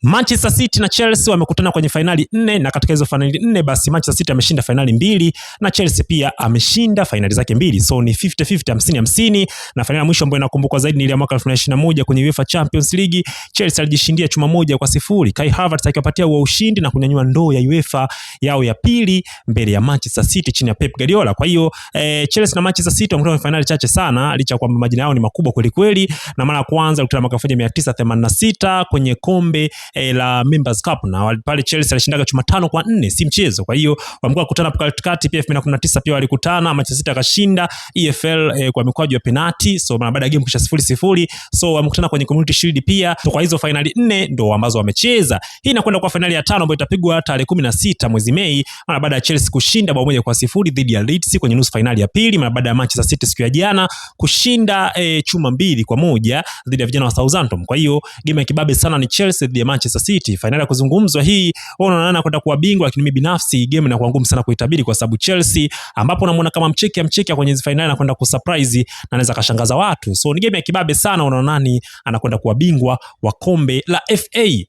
Manchester City na Chelsea wamekutana kwenye finali 4 na katika hizo finali 4 basi Manchester City ameshinda finali 2 na Chelsea pia ameshinda finali zake 2. So ni 50-50, 50-50, na finali ya mwisho ambayo inakumbukwa zaidi ni ile ya mwaka 2021 kwenye UEFA Champions League. Chelsea alijishindia chuma 1-0. Kai Havertz akiwapatia ushindi na kunyanyua ndoo ya UEFA yao ya pili mbele ya Manchester City chini ya Pep Guardiola. Kwa hiyo Chelsea na Manchester City wamekutana kwenye finali chache sana licha kwamba majina yao ni makubwa kweli kweli, na mara ya kwanza walikutana mwaka 1986 kwenye kombe la Members Cup, na pale Chelsea alishindaga chuma 5-4, si mchezo. Kwa hiyo wamekuwa kukutana katikati pia 2019 pia walikutana, Manchester City akashinda EFL kwa mikwaju ya penalti, so baada ya game kisha 0-0, so wamekutana kwenye Community Shield pia. So kwa hizo finali 4 ndo ambazo wamecheza. Hii inakwenda kwa finali ya 5 ambayo itapigwa tarehe 16 mwezi Mei, mara baada ya Chelsea kushinda bao 1-0 dhidi ya Leeds kwenye nusu finali ya pili, mara baada ya Manchester City siku ya jana kushinda chuma 2-1 dhidi ya vijana wa Southampton. Kwa hiyo game ya kibabe sana ni Chelsea dhidi ya Manchester City. Finali ya kuzungumzwa hii, wanaona kwenda kuwa bingwa, lakini mimi binafsi game inakuwa ngumu sana kuitabiri kwa sababu Chelsea ambapo namuona kama mcheki kwenye finali anakwenda kusurprise na anaweza kashangaza watu. So ni game ya kibabe sana, unaona nani anakwenda kuwa bingwa wa kombe la FA.